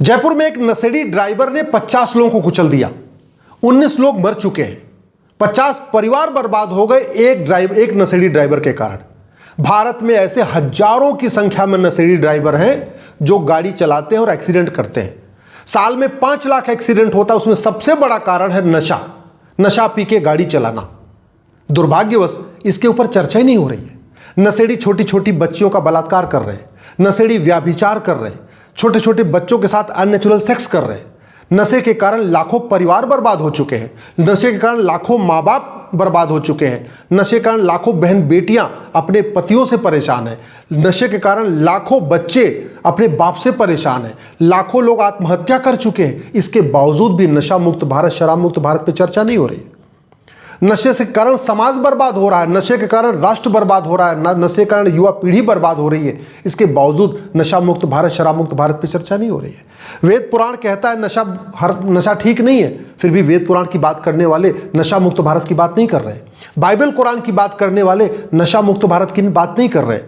जयपुर में एक नशेड़ी ड्राइवर ने 50 लोगों को कुचल दिया। 19 लोग मर चुके हैं, 50 परिवार बर्बाद हो गए एक नशेड़ी ड्राइवर के कारण। भारत में ऐसे हजारों की संख्या में नशेड़ी ड्राइवर हैं जो गाड़ी चलाते हैं और एक्सीडेंट करते हैं। साल में 5 लाख एक्सीडेंट होता है, उसमें सबसे बड़ा कारण है नशा पी के गाड़ी चलाना। दुर्भाग्यवश इसके ऊपर चर्चा ही नहीं हो रही है। नशेड़ी छोटी छोटी बच्चियों का बलात्कार कर रहे हैं, नशेड़ी व्याभिचार कर रहे हैं, छोटे छोटे बच्चों के साथ अननेचुरल सेक्स कर रहे हैं। नशे के कारण लाखों परिवार बर्बाद हो चुके हैं, नशे के कारण लाखों माँ बाप बर्बाद हो चुके हैं, नशे के कारण लाखों बहन बेटियां अपने पतियों से परेशान हैं, नशे के कारण लाखों बच्चे अपने बाप से परेशान हैं, लाखों लोग आत्महत्या कर चुके हैं। इसके बावजूद भी नशा मुक्त भारत, शराब मुक्त भारत पे चर्चा नहीं हो रही। नशे के कारण समाज बर्बाद हो रहा है, नशे के कारण राष्ट्र बर्बाद हो रहा है, नशे के कारण युवा पीढ़ी बर्बाद हो रही है। इसके बावजूद नशा मुक्त भारत, शराब मुक्त भारत पे चर्चा नहीं हो रही है। वेद पुराण कहता है नशा ठीक नहीं है, फिर भी वेद पुराण की बात करने वाले नशा मुक्त भारत की बात नहीं कर रहे। बाइबल कुरान की बात करने वाले नशा मुक्त भारत की बात नहीं कर रहे।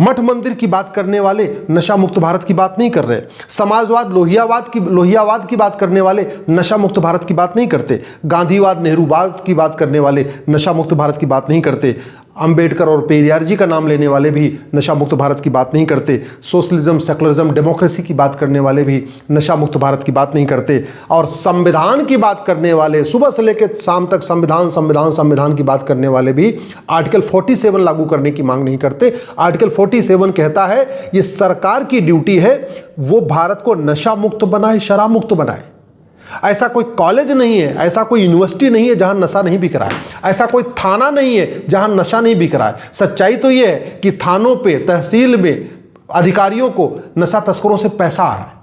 मठ मंदिर की बात करने वाले नशा मुक्त भारत की बात नहीं कर रहे। समाजवाद, लोहियावाद की बात करने वाले नशा मुक्त भारत की बात नहीं करते। गांधीवाद, नेहरूवाद की बात करने वाले नशा मुक्त भारत की बात नहीं करते। अंबेडकर और पेरियार जी का नाम लेने वाले भी नशा मुक्त भारत की बात नहीं करते। सोशलिज्म, सेकुलरिज्म, डेमोक्रेसी की बात करने वाले भी नशा मुक्त भारत की बात नहीं करते। और संविधान की बात करने वाले, सुबह से लेकर शाम तक संविधान की बात करने वाले भी आर्टिकल 47 लागू करने की मांग नहीं करते। आर्टिकल 47 कहता है ये सरकार की ड्यूटी है, वो भारत को नशा मुक्त बनाए, शराब मुक्त बनाए। ऐसा कोई कॉलेज नहीं है, ऐसा कोई यूनिवर्सिटी नहीं है जहां नशा नहीं बिक रहा है, ऐसा कोई थाना नहीं है जहां नशा नहीं बिक रहा है। सच्चाई तो यह है कि थानों पे, तहसील में अधिकारियों को नशा तस्करों से पैसा आ रहा है।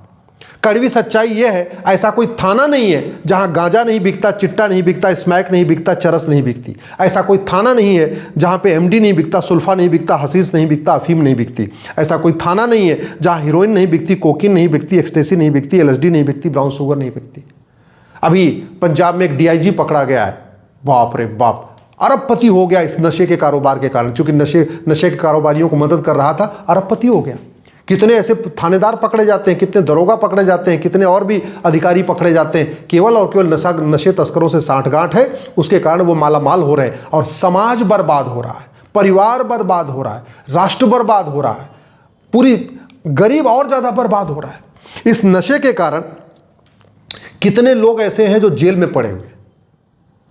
कड़वी सच्चाई यह है, ऐसा कोई थाना नहीं है जहां गांजा नहीं बिकता, चिट्टा नहीं बिकता, स्मैक नहीं बिकता, चरस नहीं बिकती। ऐसा कोई थाना नहीं है जहां पे एमडी नहीं बिकता, सुल्फा नहीं बिकता, हसीस नहीं बिकता, अफीम नहीं बिकती। ऐसा कोई थाना नहीं है जहां हीरोइन नहीं बिकती, कोकीन नहीं बिकती, एक्सटेसी नहीं बिकती, LSD नहीं बिकती, ब्राउन शुगर नहीं बिकती। अभी पंजाब में एक DIG पकड़ा गया है, बाप रे बाप, अरबपति हो गया इस नशे के कारोबार के कारण। चूंकि नशे के कारोबारियों को मदद कर रहा था, अरबपति हो गया। कितने ऐसे थानेदार पकड़े जाते हैं, कितने दरोगा पकड़े जाते हैं, कितने और भी अधिकारी पकड़े जाते हैं, केवल और केवल नशे तस्करों से साठगांठ है, उसके कारण वो मालामाल हो रहे हैं। और समाज बर्बाद हो रहा है, परिवार बर्बाद हो रहा है, राष्ट्र बर्बाद हो रहा है, पूरी गरीब और ज्यादा बर्बाद हो रहा है। इस नशे के कारण कितने लोग ऐसे हैं जो जेल में पड़े हुए,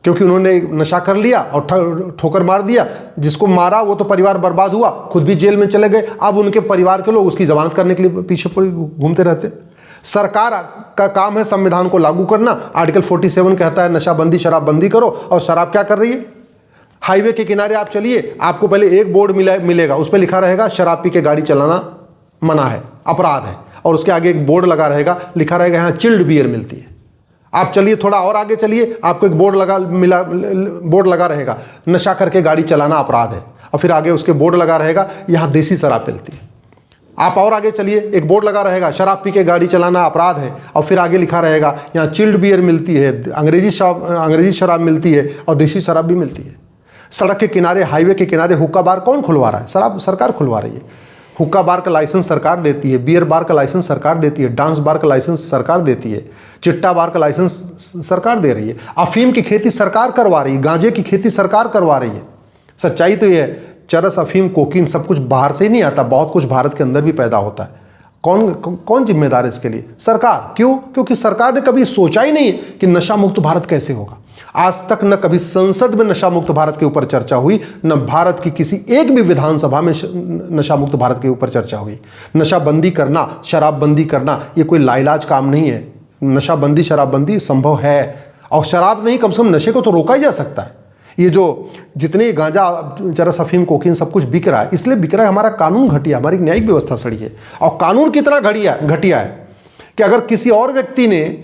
क्योंकि उन्होंने नशा कर लिया और ठोकर मार दिया। जिसको मारा वो तो परिवार बर्बाद हुआ, खुद भी जेल में चले गए। अब उनके परिवार के लोग उसकी जमानत करने के लिए पीछे घूमते रहते। सरकार का काम है संविधान को लागू करना। आर्टिकल 47 कहता है नशाबंदी, शराबबंदी करो, और शराब क्या कर रही है? हाईवे के किनारे आप चलिए, आपको पहले एक बोर्ड मिलेगा, उस पर लिखा रहेगा शराब पी के गाड़ी चलाना मना है, अपराध है। और उसके आगे एक बोर्ड लगा रहेगा, लिखा रहेगा यहाँ चिल्ड बियर मिलती है। आप चलिए, थोड़ा और आगे चलिए, आपको एक बोर्ड लगा रहेगा, नशा करके गाड़ी चलाना अपराध है। और फिर आगे उसके बोर्ड लगा रहेगा यहाँ देसी शराब मिलती है। आप और आगे चलिए, एक बोर्ड लगा रहेगा शराब पी के गाड़ी चलाना अपराध है, और फिर आगे लिखा रहेगा यहाँ चिल्ड बियर मिलती है, अंग्रेजी शराब मिलती है, और देसी शराब भी मिलती है। सड़क के किनारे, हाईवे के किनारे हुक्का बार कौन खुलवा रहा है? शराब सरकार खुलवा रही है। हुक्का बार का लाइसेंस सरकार देती है, बियर बार का लाइसेंस सरकार देती है, डांस बार का लाइसेंस सरकार देती है, चिट्टा बार का लाइसेंस सरकार दे रही है, अफीम की खेती सरकार करवा रही है, गांजे की खेती सरकार करवा रही है। सच्चाई तो ये है, चरस, अफीम, कोकीन सब कुछ बाहर से ही नहीं आता, बहुत कुछ भारत के अंदर भी पैदा होता है। कौन जिम्मेदार है इसके लिए? सरकार। क्यों? क्योंकि सरकार ने कभी सोचा ही नहीं कि नशा मुक्त भारत कैसे होगा। आज तक न कभी संसद में नशा मुक्त भारत के ऊपर चर्चा हुई, न भारत की किसी एक भी विधानसभा में नशा मुक्त भारत के ऊपर चर्चा हुई। नशाबंदी करना, शराबबंदी करना ये कोई लाइलाज काम नहीं है। नशाबंदी, शराबबंदी संभव है, और शराब नहीं, कम से कम नशे को तो रोका ही जा सकता है। ये जो जितने गांजा, चरस, अफीम, कोकीन सब कुछ बिक रहा है, इसलिए बिक रहा है हमारा कानून घटिया, हमारी न्यायिक व्यवस्था सड़ी है। और कानून कितना घटिया है कि अगर किसी और व्यक्ति ने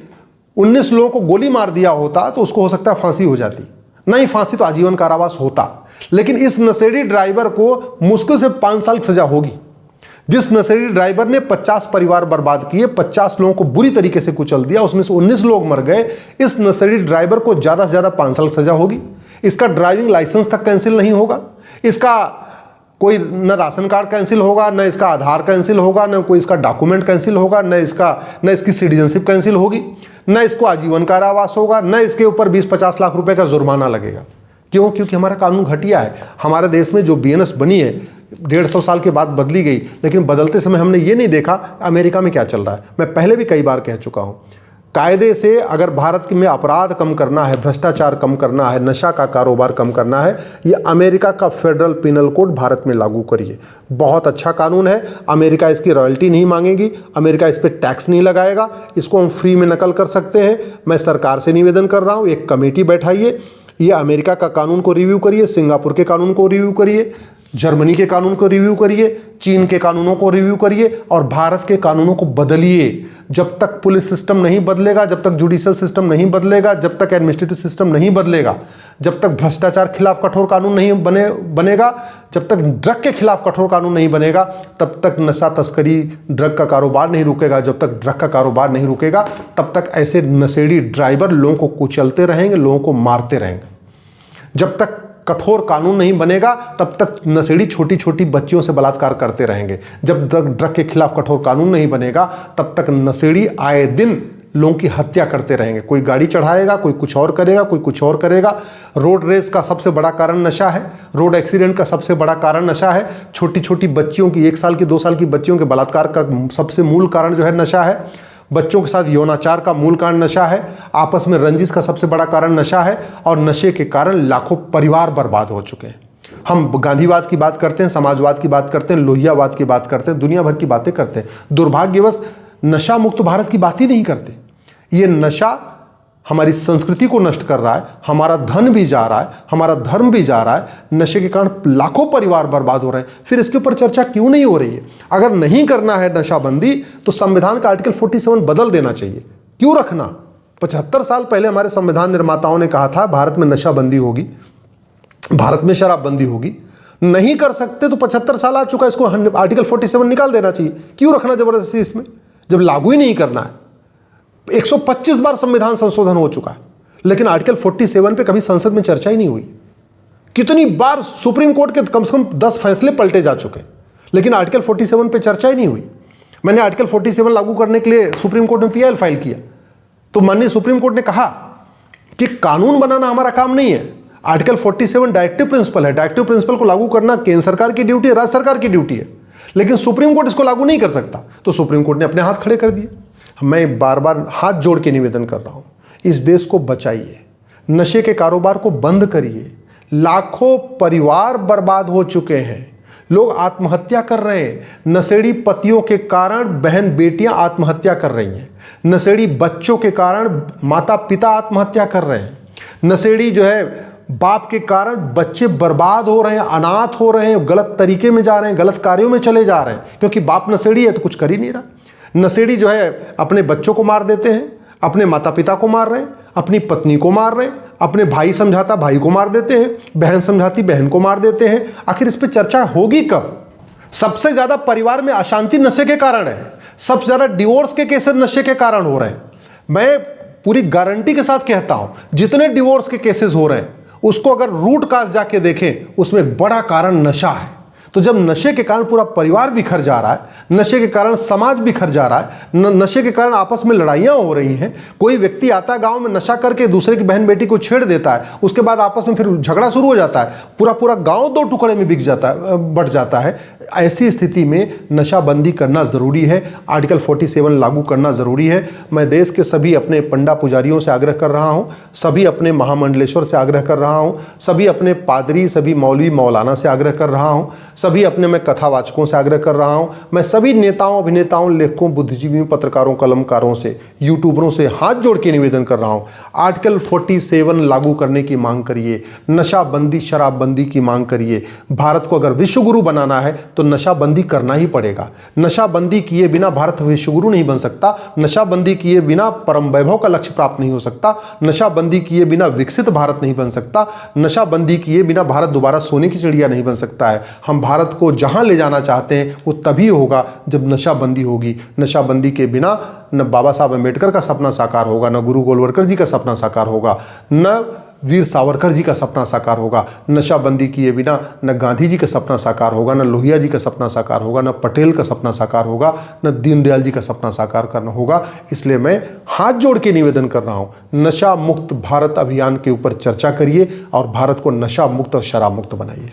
19 लोगों को गोली मार दिया होता तो उसको हो सकता है फांसी हो जाती, नहीं फांसी तो आजीवन कारावास होता। लेकिन इस नशेड़ी ड्राइवर को मुश्किल से 5 साल की सजा होगी। जिस नशेड़ी ड्राइवर ने 50 परिवार बर्बाद किए, 50 लोगों को बुरी तरीके से कुचल दिया, उसमें से 19 लोग मर गए, इस नशेड़ी ड्राइवर को ज्यादा से ज्यादा 5 साल की सजा होगी। इसका ड्राइविंग लाइसेंस तक कैंसिल नहीं होगा, इसका कोई न राशन कार्ड कैंसिल होगा, न इसका आधार कैंसिल होगा, न कोई इसका डॉक्यूमेंट कैंसिल होगा, न इसकी सिटीजनशिप कैंसिल होगी, न इसको आजीवन कारावास होगा, न इसके ऊपर 20-50 लाख रुपए का जुर्माना लगेगा। क्यों? क्योंकि हमारा कानून घटिया है। हमारे देश में जो बीएनएस बनी है 150 साल के बाद बदली गई, लेकिन बदलते समय हमने ये नहीं देखा अमेरिका में क्या चल रहा है। मैं पहले भी कई बार कह चुका हूँ, कायदे से अगर भारत में अपराध कम करना है, भ्रष्टाचार कम करना है, नशा का कारोबार कम करना है, ये अमेरिका का फेडरल पिनल कोड भारत में लागू करिए। बहुत अच्छा कानून है। अमेरिका इसकी रॉयल्टी नहीं मांगेगी, अमेरिका इस पर टैक्स नहीं लगाएगा, इसको हम फ्री में नकल कर सकते हैं। मैं सरकार से निवेदन कर रहा हूँ, एक कमेटी बैठाइए, ये अमेरिका का कानून को रिव्यू करिए, सिंगापुर के कानून को रिव्यू करिए, जर्मनी के कानून को रिव्यू करिए, चीन के कानूनों को रिव्यू करिए और भारत के कानूनों को बदलिए। जब तक पुलिस सिस्टम नहीं बदलेगा, जब तक जुडिशियल सिस्टम नहीं बदलेगा, जब तक एडमिनिस्ट्रेटिव सिस्टम नहीं बदलेगा, जब तक भ्रष्टाचार खिलाफ कठोर कानून नहीं बनेगा, जब तक ड्रग के खिलाफ कठोर कानून नहीं बनेगा, तब तक नशा तस्करी, ड्रग का कारोबार नहीं रुकेगा। जब तक ड्रग का कारोबार नहीं रुकेगा, तब तक ऐसे नशेड़ी ड्राइवर लोगों को कुचलते रहेंगे, लोगों को मारते रहेंगे। जब तक कठोर कानून नहीं बनेगा, तब तक नशेड़ी छोटी छोटी बच्चियों से बलात्कार करते रहेंगे। जब तक ड्रग के खिलाफ कठोर कानून नहीं बनेगा, तब तक नशेड़ी आए दिन लोगों की हत्या करते रहेंगे। कोई गाड़ी चढ़ाएगा, कोई कुछ और करेगा, कोई कुछ और करेगा। रोड रेस का सबसे बड़ा कारण नशा है, रोड एक्सीडेंट का सबसे बड़ा कारण नशा है। छोटी छोटी बच्चियों की, 1 साल की 2 साल की बच्चियों के बलात्कार का सबसे मूल कारण जो है नशा है। बच्चों के साथ यौनाचार का मूल कारण नशा है। आपस में रंजिश का सबसे बड़ा कारण नशा है और नशे के कारण लाखों परिवार बर्बाद हो चुके हैं। हम गांधीवाद की बात करते हैं, समाजवाद की बात करते हैं, लोहियावाद की बात करते हैं, दुनिया भर की बातें करते हैं, दुर्भाग्यवश नशा मुक्त भारत की बात ही नहीं करते। ये नशा हमारी संस्कृति को नष्ट कर रहा है, हमारा धन भी जा रहा है, हमारा धर्म भी जा रहा है। नशे के कारण लाखों परिवार बर्बाद हो रहे हैं। फिर इसके ऊपर चर्चा क्यों नहीं हो रही है? अगर नहीं करना है नशाबंदी तो संविधान का आर्टिकल 47 बदल देना चाहिए। क्यों रखना? 75 साल पहले हमारे संविधान निर्माताओं ने कहा था भारत में नशाबंदी होगी, भारत में शराबबंदी होगी। नहीं कर सकते तो 75 साल आ चुका है, इसको आर्टिकल 47 निकाल देना चाहिए। क्यों रखना जबरदस्ती इसमें, जब लागू ही नहीं करना है? 125 बार संविधान संशोधन हो चुका है, लेकिन आर्टिकल 47 पे कभी संसद में चर्चा ही नहीं हुई। कितनी बार सुप्रीम कोर्ट के कम से कम 10 फैसले पलटे जा चुके, लेकिन आर्टिकल 47 पे चर्चा ही नहीं हुई। मैंने आर्टिकल 47 लागू करने के लिए सुप्रीम कोर्ट में पीआईएल फाइल किया, तो माननीय सुप्रीम कोर्ट ने कहा कि कानून बनाना हमारा काम नहीं है। आर्टिकल 47 डायरेक्टिव प्रिंसिपल है, डायरेक्टिव प्रिंसिपल को लागू करना केंद्र सरकार की ड्यूटी है, राज्य सरकार की ड्यूटी है, लेकिन सुप्रीम कोर्ट इसको लागू नहीं कर सकता। तो सुप्रीम कोर्ट ने अपने हाथ खड़े कर दिए। मैं बार बार हाथ जोड़ के निवेदन कर रहा हूं, इस देश को बचाइए, नशे के कारोबार को बंद करिए। लाखों परिवार बर्बाद हो चुके हैं, लोग आत्महत्या कर रहे हैं। नशेड़ी पतियों के कारण बहन बेटियां आत्महत्या कर रही हैं, नशेड़ी बच्चों के कारण माता पिता आत्महत्या कर रहे हैं, नशेड़ी जो है बाप के कारण बच्चे बर्बाद हो रहे हैं, अनाथ हो रहे हैं, गलत तरीके में जा रहे हैं, गलत कार्यों में चले जा रहे हैं, क्योंकि बाप नशेड़ी है तो कुछ कर ही नहीं रहा। नशेड़ी जो है अपने बच्चों को मार देते हैं, अपने माता पिता को मार रहे हैं, अपनी पत्नी को मार रहे हैं, अपने भाई समझाता भाई को मार देते हैं, बहन समझाती बहन को मार देते हैं। आखिर इस पर चर्चा होगी कब? सबसे ज्यादा परिवार में अशांति नशे के कारण है, सबसे ज्यादा डिवोर्स के केसेस नशे के कारण हो रहे हैं। मैं पूरी गारंटी के साथ कहता हूं, जितने डिवोर्स के केसेस हो रहे हैं उसको अगर रूट काज जाके देखें, उसमें बड़ा कारण नशा है। तो जब नशे के कारण पूरा परिवार बिखर जा रहा है, नशे के कारण समाज बिखर जा रहा है, नशे के कारण आपस में लड़ाइयाँ हो रही हैं, कोई व्यक्ति आता है गांव में नशा करके दूसरे की बहन बेटी को छेड़ देता है, उसके बाद आपस में फिर झगड़ा शुरू हो जाता है, पूरा पूरा गांव 2 टुकड़े में बिक जाता है, बट जाता है। ऐसी स्थिति में नशाबंदी करना ज़रूरी है, आर्टिकल 47 लागू करना ज़रूरी है। मैं देश के सभी अपने पंडा पुजारियों से आग्रह कर रहा हूँ, सभी अपने महामंडलेश्वर से आग्रह कर रहा हूँ, सभी अपने पादरी, सभी मौलवी मौलाना से आग्रह कर रहा हूँ, सभी अपने मैं कथावाचकों से आग्रह कर रहा हूं, मैं सभी नेताओं, अभिनेताओं, लेखकों, बुद्धिजीवियों, पत्रकारों, कलमकारों से, यूट्यूबरों से हाथ जोड़ के निवेदन कर रहा हूं, आर्टिकल 47 लागू करने की मांग करिए, नशाबंदी, शराबबंदी की मांग करिए। भारत को अगर विश्वगुरु बनाना है तो नशाबंदी करना ही पड़ेगा। नशाबंदी किए बिना भारत विश्वगुरु नहीं बन सकता, नशाबंदी किए बिना परम वैभव का लक्ष्य प्राप्त नहीं हो सकता, नशाबंदी किए बिना विकसित भारत नहीं बन सकता, नशाबंदी किए बिना भारत दोबारा सोने की चिड़िया नहीं बन सकता है। हम भारत को जहां ले जाना चाहते हैं वो तभी होगा जब नशाबंदी होगी। नशाबंदी के बिना न बाबा साहब अम्बेडकर का सपना साकार होगा, न गुरु गोलवलकर जी का सपना साकार होगा, न वीर सावरकर जी का सपना साकार होगा। नशाबंदी किए बिना न गांधी जी का सपना साकार होगा, न लोहिया जी का सपना साकार होगा, न पटेल का सपना साकार होगा, न दीनदयाल जी का सपना साकार करना होगा। इसलिए मैं हाथ जोड़ के निवेदन कर रहा हूं, नशा मुक्त भारत अभियान के ऊपर चर्चा करिए और भारत को नशा मुक्त और शराब मुक्त बनाइए।